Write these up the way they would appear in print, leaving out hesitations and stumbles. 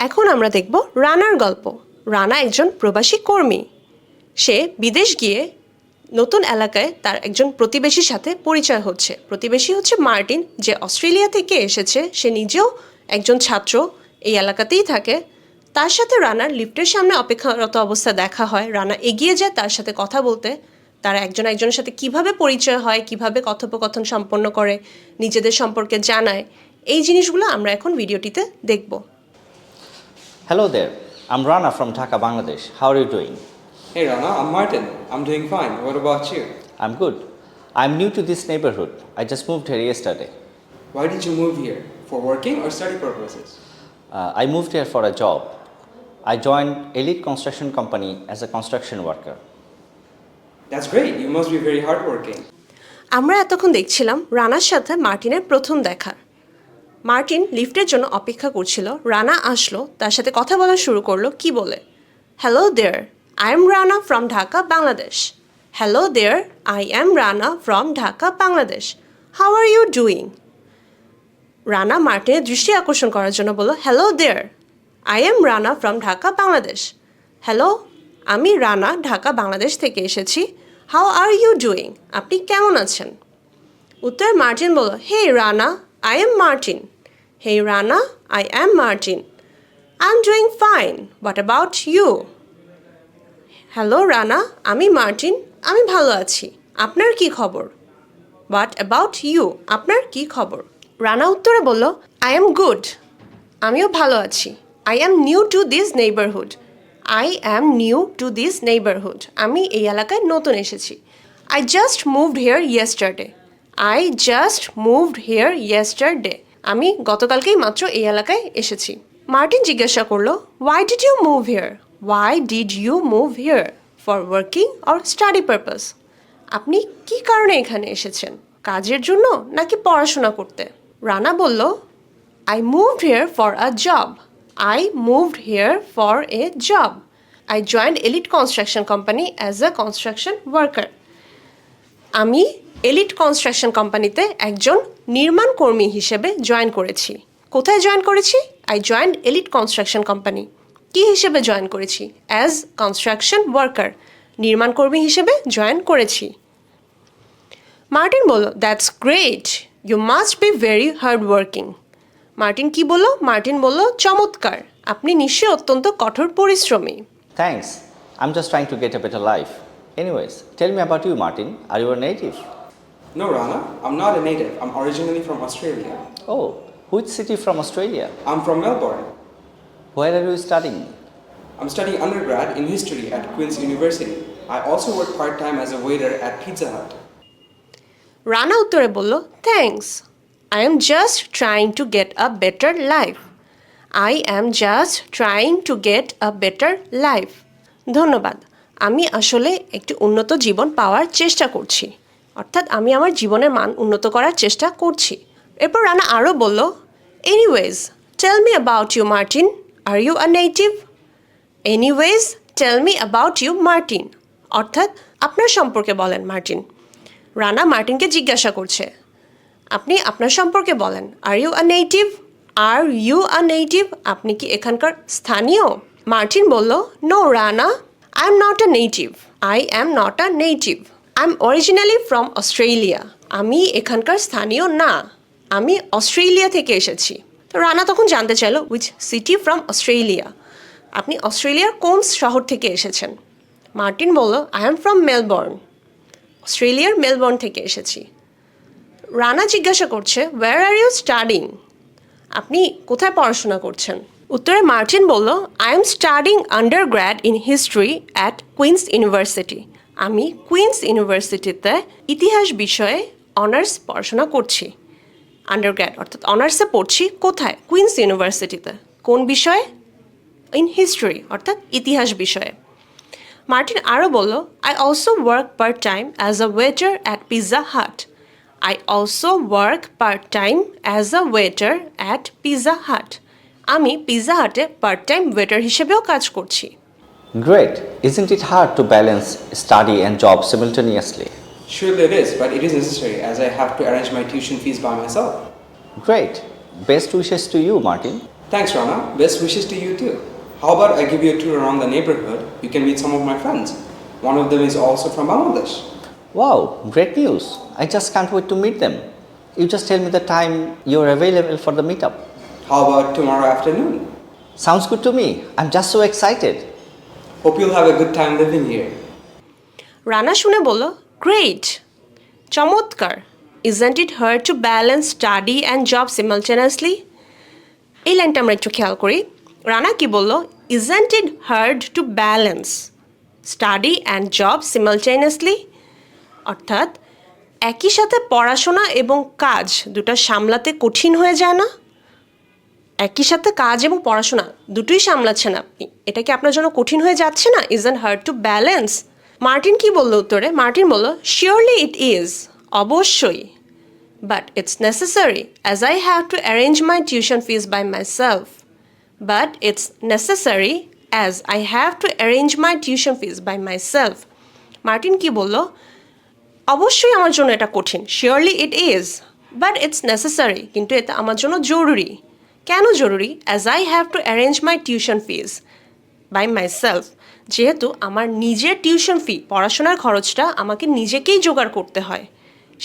এখন আমরা দেখব রানার গল্প। রানা একজন প্রবাসী কর্মী। সে বিদেশ গিয়ে নতুন এলাকায় তার একজন প্রতিবেশীর সাথে পরিচয় হচ্ছে। প্রতিবেশী হচ্ছে মার্টিন, যে অস্ট্রেলিয়া থেকে এসেছে। সে নিজেও একজন ছাত্র, এই এলাকাতেই থাকে। তার সাথে রানার লিফটের সামনে অপেক্ষারত অবস্থা দেখা হয়। রানা এগিয়ে যায় তার সাথে কথা বলতে। তারা একজন একজনের সাথে কিভাবে পরিচয় হয়, কিভাবে কথোপকথন সম্পন্ন করে, নিজেদের সম্পর্কে জানায়, এই জিনিসগুলো আমরা এখন ভিডিওটিতে দেখব। Hello there, I'm Rana from Dhaka, Bangladesh. How are you doing? Hey Rana, I'm Martin. I'm doing fine. What about you? I'm good. I'm new to this neighborhood. I just moved here yesterday. Why did you move here? For working or study purposes? I moved here for a job. I joined Elite Construction Company as a construction worker. That's great. You must be very hardworking. আমরা এতক্ষণ দেখছিলাম রানার সাথে মার্টিনের প্রথম দেখা। Martin লিফটের জন্য অপেক্ষা করছিল। রানা আসলো, তার সাথে কথা বলা শুরু করলো। কি বলে? Hello there, I am Rana from Dhaka, Bangladesh. Hello there, I am Rana from Dhaka, Bangladesh. How are you doing? Rana মার্টিনের দৃষ্টি আকর্ষণ করার জন্য বলল, hello there, I am Rana from Dhaka, Bangladesh. Hello, আমি রানা, ঢাকা, বাংলাদেশ থেকে এসেছি। How are you doing? আপনি কেমন আছেন? উত্তরে মার্টিন বলল, hey Rana, I am Martin. Hey Rana, I am Martin. I am doing fine. What about you? Hello Rana, আমি মার্টিন, আমি ভালো আছি। আপনার কি খবর? What about you? আপনার কি খবর? রানা উত্তরে বলল, আই এম গুড। আমিও ভালো আছি। I am new to this neighbourhood. I am new to this neighbourhood. আমি এই এলাকায় নতুন এসেছি। I just moved here yesterday. I just moved here yesterday. আমি গতকালকেই মাত্র এই এলাকায় এসেছি। মার্টিন জিজ্ঞাসা করলো, why did you move here? Why did you move here? For working or study purpose? আপনি কি কারণে এখানে এসেছেন? কাজের জন্য নাকি পড়াশোনা করতে? রানা বলল, I moved here for a job. I moved here for a job. I joined Elite Construction Company as a construction worker. আমি এলিট কনস্ট্রাকশন কোম্পানিতে একজন নির্মাণ কর্মী হিসেবে জয়েন করেছি। কোথায় জয়েন করেছি? I joined elite construction company. কি হিসেবে জয়েন করেছি? অ্যাজ কনস্ট্রাকশন ওয়ার্কার, নির্মাণ কর্মী হিসেবে জয়েন করেছি। মার্টিন বলল, that's great, you must be very hard working. Martin কি বলল? মার্টিন বলল, চমৎকার, আপনি নিশ্চয়ই অত্যন্ত কঠোর পরিশ্রমী। Thanks. I'm just trying to get a better life. Anyways, tell me about you, Martin. Are you a native? No, Rana, I'm not a native. I'm originally from Australia. Oh, which city from Australia? I'm from Melbourne. Where are you studying? I'm studying undergrad in history at Queen's University. I also work part-time as a waiter at Pizza Hut. Rana উত্তরে বলল, thanks, I am just trying to get a better life. I am just trying to get a better life. ধন্যবাদ, আমি আসলে একটি উন্নত জীবন পাওয়ার চেষ্টা করছি। অর্থাৎ আমি আমার জীবনের মান উন্নত করার চেষ্টা করছি। এরপর রানা আরও বলল, anyways tell me about you Martin, are you a native? Anyways tell me about you Martin, অর্থাৎ আপনার সম্পর্কে বলেন মার্টিন। রানা মার্টিনকে জিজ্ঞাসা করছে, আপনি আপনার সম্পর্কে বলেন। Are you a native? Are you a native? আপনি কি এখানকার স্থানীয়? মার্টিন বলল, no Rana, I am not a native. I am not a native. I am originally from Australia. আমি এখানকার স্থানীয় না, আমি অস্ট্রেলিয়া থেকে এসেছি। তো রানা তখন জানতে চাইল, উইচ সিটি ফ্রম অস্ট্রেলিয়া? আপনি অস্ট্রেলিয়ার কোন শহর থেকে এসেছেন? মার্টিন বলল, আই এম ফ্রম মেলবোর্ন। অস্ট্রেলিয়ার মেলবোর্ন থেকে এসেছি। রানা জিজ্ঞাসা করছে, ওয়্যার আর ইউ স্টাডিং? আপনি কোথায় পড়াশোনা করছেন? উত্তরে মার্টিন বলল, I am studying undergrad in history at Queens University. আমি কুইন্স ইউনিভার্সিটিতে ইতিহাস বিষয়ে অনার্স পড়াশোনা করছি। আন্ডারগ্র্যাড অর্থাৎ অনার্সে পড়ছি কোথায়? কুইন্স ইউনিভার্সিটিতে। কোন বিষয়ে? ইন হিস্ট্রি অর্থাৎ ইতিহাস বিষয়ে। মার্টিন আরও বলল, I also work part time as a waiter at Pizza Hut. I also work part-time as a waiter at Pizza Hut. আমি পিৎজা হাটে পার্ট টাইম ওয়েটার হিসেবেও কাজ করছি। Great. Isn't it hard to balance study and job simultaneously? Surely it is, but it is necessary as I have to arrange my tuition fees by myself. Great. Best wishes to you, Martin. Thanks, Rana. Best wishes to you too. How about I give you a tour around the neighborhood? You can meet some of my friends. One of them is also from Bangladesh. Wow, great news. I just can't wait to meet them. You just tell me the time you're available for the meetup. How about tomorrow afternoon? Sounds good to me. I'm just so excited. Hope you'll have a good time living here. Rana শুনে বলল, great, চমৎকার। Isn't it hard to balance study and job simultaneously? এই লাইনটা আমরা একটু খেয়াল করি। রানা কি বলল? Isn't it hard to balance study and job simultaneously? অর্থাৎ একই সাথে পড়াশোনা এবং কাজ দুটো সামলাতে কঠিন হয়ে যায় না? একই সাথে কাজ এবং পড়াশোনা দুটোই সামলাচ্ছেন আপনি, এটা কি আপনার জন্য কঠিন হয়ে যাচ্ছে না? Isn't hard to balance? Martin কি বললো উত্তরে? মার্টিন বলল, শিওরলি ইট ইজ, অবশ্যই। But it's necessary as I have to arrange my tuition fees by myself. But it's necessary as I have to arrange my tuition fees by myself. Martin কি বলল? অবশ্যই আমার জন্য এটা কঠিন, surely it is, but it's necessary, কিন্তু এটা আমার জন্য জরুরি। কেন জরুরি? As I have to arrange my tuition fees by myself, যেহেতু আমার নিজের টিউশন ফি, পড়াশোনার খরচটা আমাকে নিজেকেই জোগাড় করতে হয়,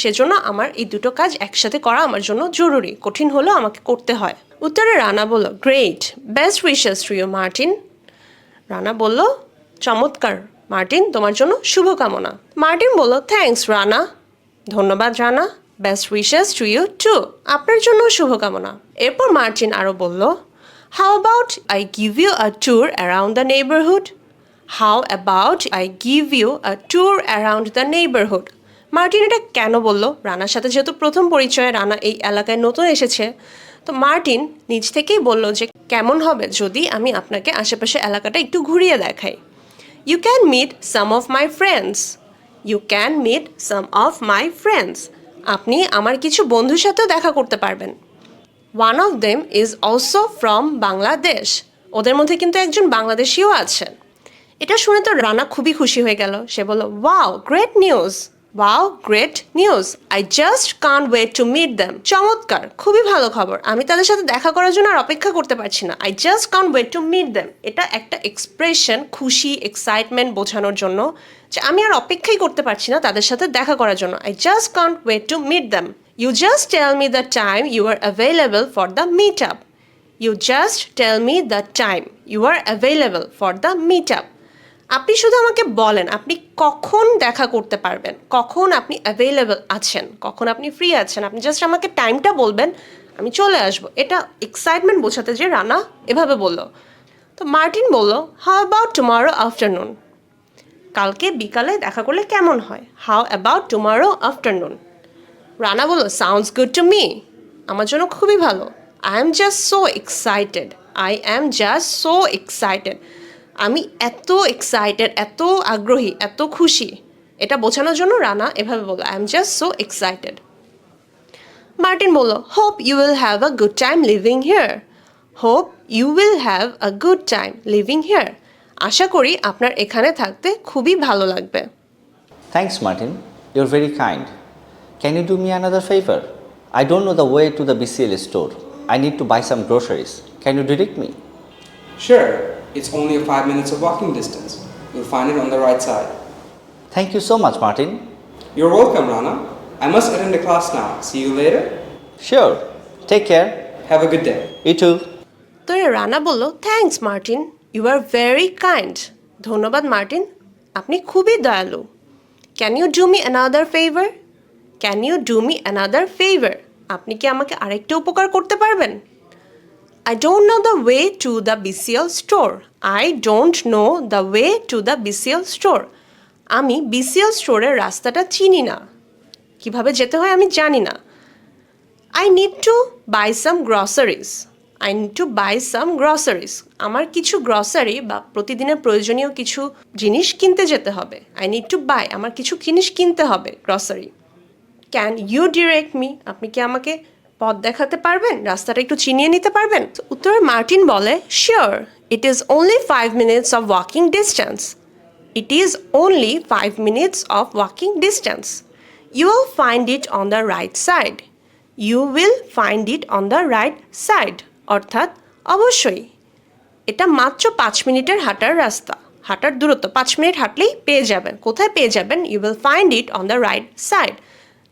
সেজন্য আমার এই দুটো কাজ একসাথে করা আমার জন্য জরুরি, কঠিন হলেও আমাকে করতে হয়। উত্তরে রানা বলল, great, best wishes to you Martin. Rana বলল, চমৎকার মার্টিন, তোমার জন্য শুভকামনা। মার্টিন বলল, থ্যাঙ্কস রানা, ধন্যবাদ Rana, best wishes to you too, আপনার জন্য শুভকামনা। এরপর মার্টিন আরও বলল, how about I give you a tour around the neighbourhood? How about I give you a tour around the neighbourhood? Martin এটা কেন বলল? রানার সাথে যেহেতু প্রথম পরিচয়, রানা এই এলাকায় নতুন এসেছে, তো মার্টিন নিজ থেকেই বলল যে কেমন হবে যদি আমি আপনাকে আশেপাশে এলাকাটা একটু ঘুরিয়ে দেখাই। You can meet some of my friends. You can meet some of my friends, আপনি আমার কিছু বন্ধুর সাথেও দেখা করতে পারবেন। One of them is also from Bangladesh, ওদের মধ্যে কিন্তু একজন বাংলাদেশিও আছেন। এটা শুনে তো রানা খুবই খুশি হয়ে গেল। সে বলল, wow great news, wow great news, I just can't wait to meet them. চমৎকার, খুবই ভালো খবর, আমি তাদের সাথে দেখা করার জন্য আর অপেক্ষা করতে পারছি না। I just can't wait to meet them, এটা একটা এক্সপ্রেশন খুশি, এক্সাইটমেন্ট বোঝানোর জন্য যে আমি আর অপেক্ষাই করতে পারছি না তাদের সাথে দেখা করার জন্য। I just can't wait to meet them. You just tell me the time you are available for the meet up. You just tell me the time you are available for the meet up. আপনি শুধু আমাকে বলেন আপনি কখন দেখা করতে পারবেন, কখন আপনি অ্যাভেলেবল আছেন, কখন আপনি ফ্রি আছেন, আপনি জাস্ট আমাকে টাইমটা বলবেন, আমি চলে আসবো। এটা এক্সাইটমেন্ট বোঝাতে যে রানা এভাবে বলল। তো মার্টিন বলল, হাউ অ্যাবাউট টুমরো আফটারনুন? কালকে বিকালে দেখা করলে কেমন হয়? How about tomorrow afternoon? Rana বলল, সাউন্ডস গুড টু মি, আমার জন্য খুবই ভালো। I am just so excited, I am just so excited, আমি এত এক্সাইটেড, এত আগ্রহী, এত খুশি, এটা বোঝানোর জন্য রানা এভাবে বলল, I am just so excited. Martin বলল, hope you will have a good time living here. Hope you will have a good time living here, আশা করি আপনার এখানে থাকতে খুবই ভালো লাগবে। Thanks, Martin. You're very kind. Can you do me another favor? I don't know the way to the BCL store. I need to buy some groceries. Can you direct me? Sure, it's only a 5 minutes of walking distance. You'll find it on the right side. Thank you so much, Martin. You're welcome, Rana. I must attend a class now. See you later. Sure. Take care. Have a good day. You too. তো রানা বলল, thanks Martin, you are very kind. ধন্যবাদ Martin, আপনি খুবই দয়ালু। Can you do me another favour? Can you do me another favour? আপনি কি আমাকে আরেকটা উপকার করতে পারবেন? I don't know the way to the BCL store. I don't know the way to the BCL store. আমি BCL স্টোরের রাস্তাটা চিনি না, কিভাবে যেতে হয় আমি জানি না। I need to buy some groceries. I need to buy some groceries. আমার কিছু গ্রসারি বা প্রতিদিনের প্রয়োজনীয় কিছু জিনিস কিনতে যেতে হবে। I need to buy, আমার কিছু জিনিস কিনতে হবে, grocery. Can you direct me? আপনি কি আমাকে পথ দেখাতে পারবেন, রাস্তাটা একটু চিনিয়ে নিতে পারবেন? উত্তরে মার্টিন বলে, sure, it is only 5 minutes of walking distance. It is only 5 minutes of walking distance. You will find it on the right side. You will find it on the right side. অর্থাৎ অবশ্যই, এটা মাত্র 5 মিনিটের হাঁটার রাস্তা, হাঁটার দূরত্ব 5 minute হাঁটলেই পেয়ে যাবেন। কোথায় পেয়ে যাবেন? You will find it on the right side,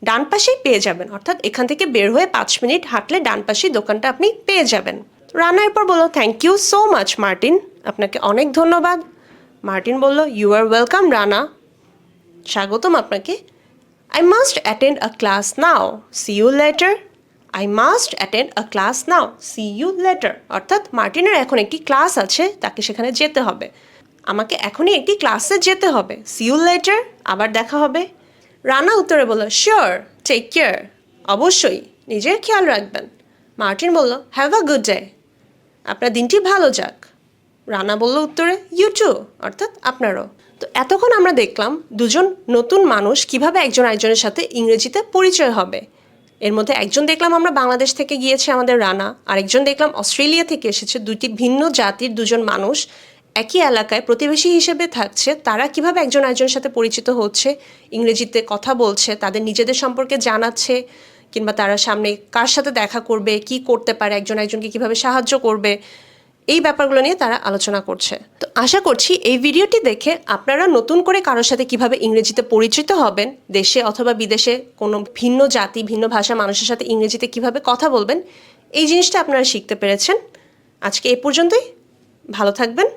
ডান পাশেই পেয়ে যাবেন। অর্থাৎ এখান থেকে বের হয়ে 5 মিনিট হাঁটলে ডান পাশেই দোকানটা আপনি পেয়ে যাবেন। রানা এরপর বলল, thank you so much Martin, আপনাকে অনেক ধন্যবাদ। মার্টিন বলল, ইউ আর ওয়েলকাম রানা, স্বাগতম আপনাকে। I must attend a class now. See you later. I must attend a class now. See you later. অর্থাৎ মার্টিনের এখন একটি ক্লাস আছে, তাকে সেখানে যেতে হবে। আমাকে এখনই একটি ক্লাসে যেতে হবে। See you later. আবার দেখা হবে। রানা উত্তরে বলল, শিওর, টেক কেয়ার। অবশ্যই, নিজের খেয়াল রাখবেন। মার্টিন বলল, হ্যাভ আ গুড ডে। আপনার দিনটি ভালো যাক। রানা বলল উত্তরে, ইউ টু, অর্থাৎ আপনারও। তো এতক্ষণ আমরা দেখলাম দুজন নতুন মানুষ কিভাবে একজন আরেকজনের সাথে ইংরেজিতে পরিচয় হবে। এর মধ্যে একজন দেখলাম আমরা বাংলাদেশ থেকে গিয়েছে আমাদের রানা, আরেকজন দেখলাম অস্ট্রেলিয়া থেকে এসেছে। দুটি ভিন্ন জাতির দুজন মানুষ একই এলাকায় প্রতিবেশী হিসেবে থাকছে, তারা কিভাবে একজন আরেকজনের সাথে পরিচিত হচ্ছে, ইংরেজিতে কথা বলছে, তাদের নিজেদের সম্পর্কে জানাচ্ছে, কিংবা তারা সামনে কার সাথে দেখা করবে, কি করতে পারে, একজন একজনকে কিভাবে সাহায্য করবে, এই ব্যাপারগুলো নিয়ে তারা আলোচনা করছে। তো আশা করছি এই ভিডিওটি দেখে আপনারা নতুন করে কারোর সাথে কিভাবে ইংরেজিতে পরিচিত হবেন, দেশে অথবা বিদেশে কোনো ভিন্ন জাতি ভিন্ন ভাষা মানুষের সাথে ইংরেজিতে কিভাবে কথা বলবেন, এই জিনিসটা আপনারা শিখতে পেরেছেন। আজকে এই পর্যন্তই, ভালো থাকবেন।